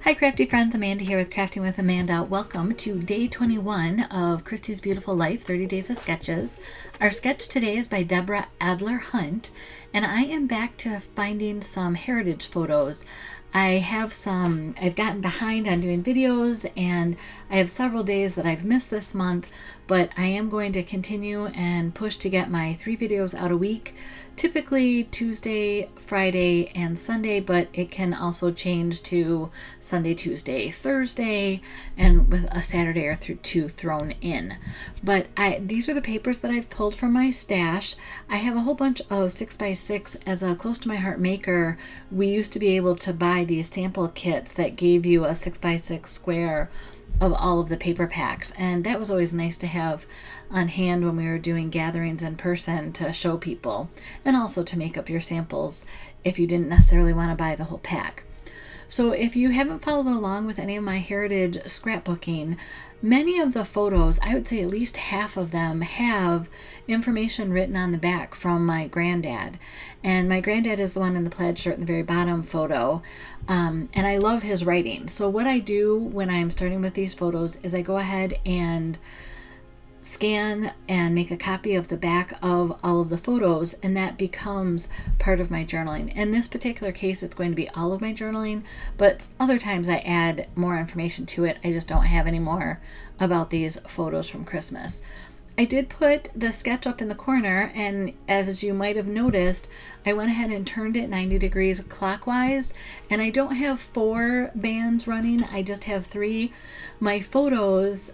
Hi crafty friends, Amanda here with Crafting with Amanda. Welcome to day 21 of Christy's Beautiful Life, 30 Days of Sketches. Our sketch today is by Devra Adler Hunt, and I am back to finding some heritage photos. I've gotten behind on doing videos, and I have several days that I've missed this month, but I am going to continue and push to get my 3 videos out a week, typically Tuesday, Friday, and Sunday, but it can also change to Sunday, Tuesday, Thursday, and with a Saturday or 2 thrown in. But these are the papers that I've pulled from my stash. I have a whole bunch of 6x6 as a close to my heart maker. We used to be able to buy these sample kits that gave you a 6x6 square of all of the paper packs, and that was always nice to have on hand when we were doing gatherings in person to show people, and also to make up your samples if you didn't necessarily want to buy the whole pack. So if you haven't followed along with any of my heritage scrapbooking, many of the photos, I would say at least half of them, have information written on the back from my granddad. And my granddad is the one in the plaid shirt in the very bottom photo. And I love his writing. So what I do when I'm starting with these photos is I go ahead and scan and make a copy of the back of all of the photos, and that becomes part of my journaling. In this particular case, it's going to be all of my journaling, but other times I add more information to it. I just don't have any more about these photos from Christmas. I did put the sketch up in the corner, and as you might have noticed, I went ahead and turned it 90 degrees clockwise, and I don't have 4 bands running, I just have 3. My photos,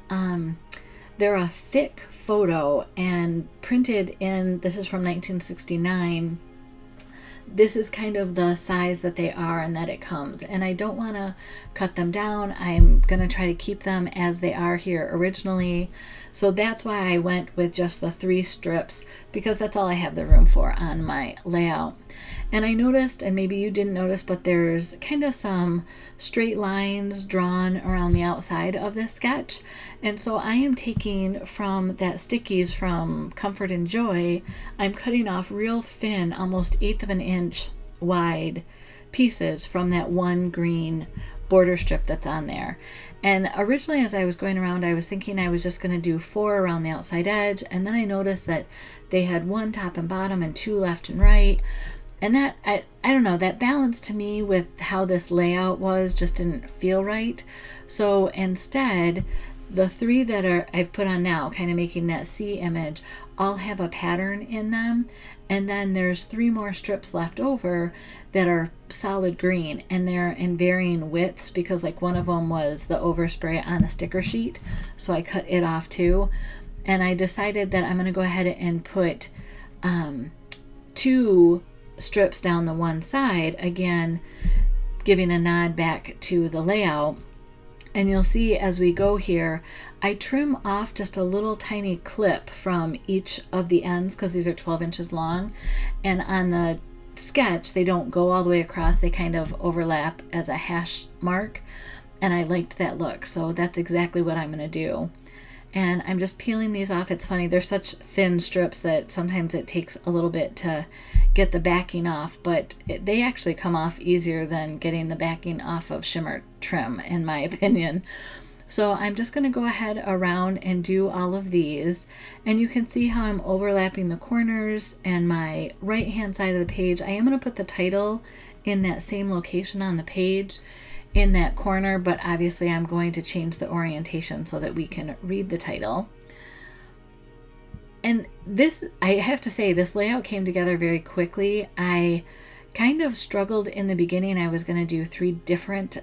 they're a thick photo and printed in, this is from 1969. This is kind of the size that they are and that it comes. And I don't want to cut them down. I'm going to try to keep them as they are here originally. So that's why I went with just the 3 strips, because that's all I have the room for on my layout. And I noticed, and maybe you didn't notice, but there's kind of some straight lines drawn around the outside of this sketch. And so I am taking from that stickies from Comfort and Joy, I'm cutting off real thin, almost 1/8 of an inch wide pieces from that one green border strip that's on there. And originally, as I was going around, I was thinking I was just going to do 4 around the outside edge, and then I noticed that they had 1 top and bottom and 2 left and right. And that, I don't know, that balance to me with how this layout was just didn't feel right. So instead, the 3 that I've put on now, kind of making that C image, all have a pattern in them. And then there's 3 more strips left over that are solid green, and they're in varying widths, because like one of them was the overspray on the sticker sheet. So I cut it off too. And I decided that I'm going to go ahead and put 2 strips down the one side, again giving a nod back to the layout. And you'll see as we go here, I trim off just a little tiny clip from each of the ends, because these are 12 inches long, and on the sketch they don't go all the way across, they kind of overlap as a hash mark, and I liked that look, so that's exactly what I'm going to do. And I'm just peeling these off. It's funny, they're such thin strips that sometimes it takes a little bit to get the backing off, but they actually come off easier than getting the backing off of shimmer trim, in my opinion. So I'm just going to go ahead around and do all of these, and you can see how I'm overlapping the corners. And my right hand side of the page, I am going to put the title in that same location on the page in that corner, but obviously I'm going to change the orientation so that we can read the title. And this, I have to say, this layout came together very quickly. I kind of struggled in the beginning. I was going to do 3 different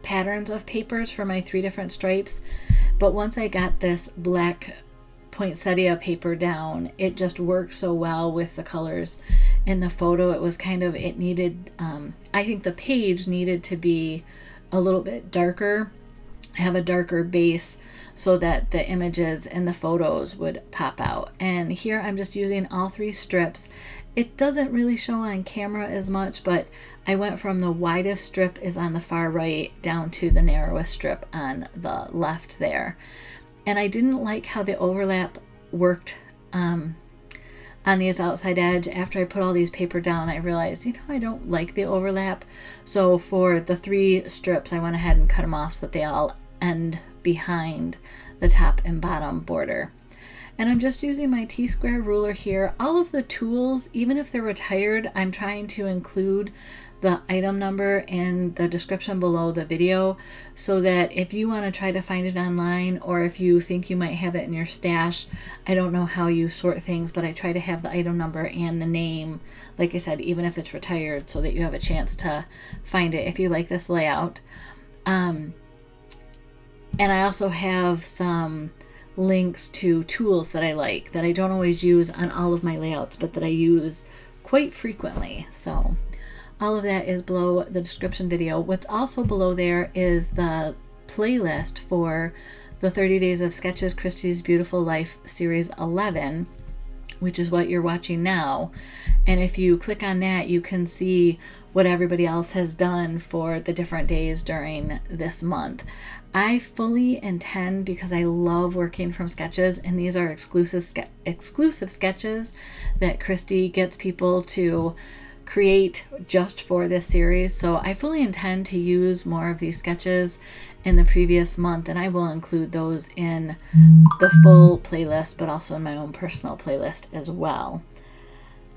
patterns of papers for my 3 different stripes, but once I got this black poinsettia paper down, it just worked so well with the colors in the photo. It was kind of, it needed, I think the page needed to be a little bit darker, have a darker base, so that the images and the photos would pop out. And here I'm just using all 3 strips. It doesn't really show on camera as much, but I went from the widest strip is on the far right down to the narrowest strip on the left there. And I didn't like how the overlap worked on on these outside edge. After I put all these paper down, I realized, I don't like the overlap. So for the 3 strips, I went ahead and cut them off so that they all end behind the top and bottom border. And I'm just using my T-square ruler here. All of the tools, even if they're retired, I'm trying to include the item number and the description below the video, so that if you want to try to find it online, or if you think you might have it in your stash, I don't know how you sort things, but I try to have the item number and the name, like I said, even if it's retired, so that you have a chance to find it if you like this layout. And I also have some links to tools that I like, that I don't always use on all of my layouts, but that I use quite frequently. So all of that is below the description video. What's also below there is the playlist for the 30 Days of Sketches Christy's Beautiful Life Series 11, which is what you're watching now. And if you click on that, you can see what everybody else has done for the different days during this month. I fully intend, because I love working from sketches, and these are exclusive sketches that Christy gets people to create just for this series. So I fully intend to use more of these sketches in the previous month, and I will include those in the full playlist, but also in my own personal playlist as well.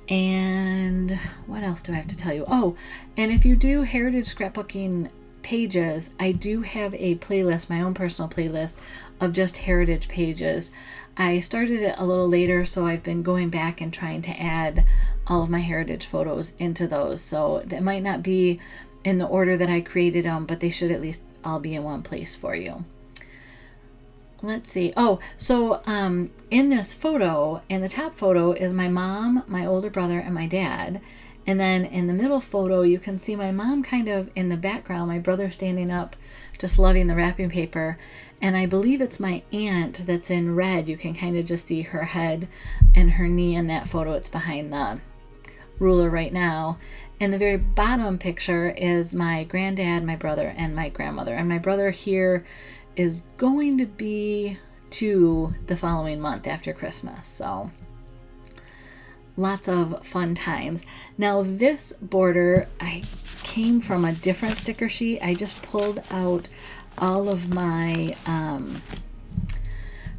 And what else do I have to tell you? Oh, and if you do heritage scrapbooking pages, I do have a playlist, my own personal playlist of just heritage pages. I started it a little later, so I've been going back and trying to add all of my heritage photos into those. So that might not be in the order that I created them, but they should at least all be in one place for you. Let's see. Oh, so in this photo, in the top photo is my mom, my older brother, and my dad. And then in the middle photo, you can see my mom kind of in the background, my brother standing up, just loving the wrapping paper. And I believe it's my aunt that's in red. You can kind of just see her head and her knee in that photo. It's behind the ruler right now. And the very bottom picture is my granddad, my brother, and my grandmother. And my brother here is going to be 2 the following month after Christmas. So lots of fun times. Now this border, I came from a different sticker sheet. I just pulled out all of my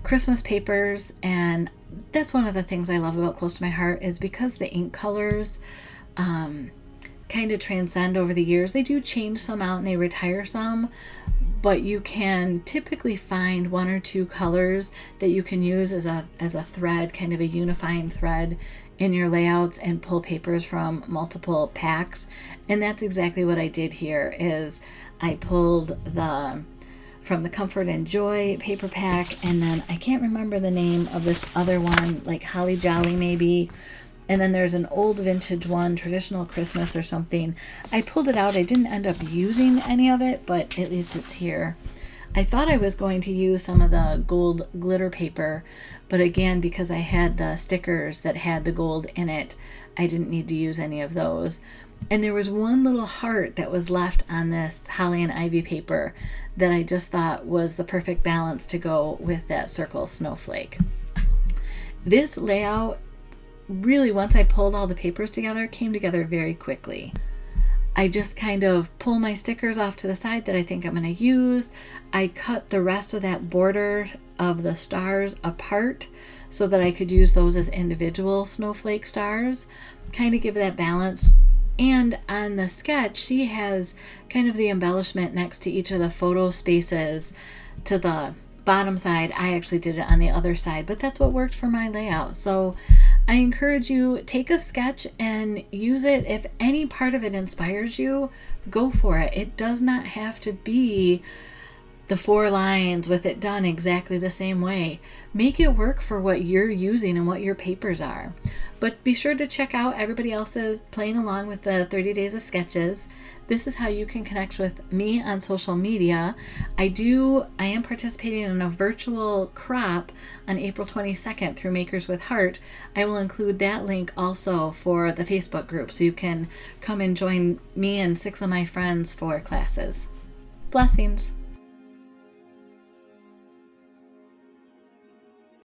Christmas papers, and that's one of the things I love about Close to My Heart, is because the ink colors kind of transcend over the years. They do change some out and they retire some, but you can typically find 1 or 2 colors that you can use as a thread, kind of a unifying thread in your layouts, and pull papers from multiple packs. And that's exactly what I did here. Is I pulled from the Comfort and Joy paper pack, and then I can't remember the name of this other one, like Holly Jolly maybe. And then there's an old vintage one, Traditional Christmas or something. I pulled it out. I didn't end up using any of it, but at least it's here. I thought I was going to use some of the gold glitter paper, but again, because I had the stickers that had the gold in it, I didn't need to use any of those. And there was one little heart that was left on this Holly and Ivy paper that I just thought was the perfect balance to go with that circle snowflake. This layout really, once I pulled all the papers together, came together very quickly. I just kind of pull my stickers off to the side that I think I'm going to use. I cut the rest of that border of the stars apart so that I could use those as individual snowflake stars, kind of give that balance. And on the sketch, she has kind of the embellishment next to each of the photo spaces to the bottom side. I actually did it on the other side, but that's what worked for my layout. So I encourage you, take a sketch and use it. If any part of it inspires you, go for it. It does not have to be the 4 lines with it done exactly the same way. Make it work for what you're using and what your papers are. But be sure to check out everybody else's playing along with the 30 Days of Sketches. This is how you can connect with me on social media. I am participating in a virtual crop on April 22nd through Makers with Heart. I will include that link also for the Facebook group, so you can come and join me and 6 of my friends for classes. Blessings.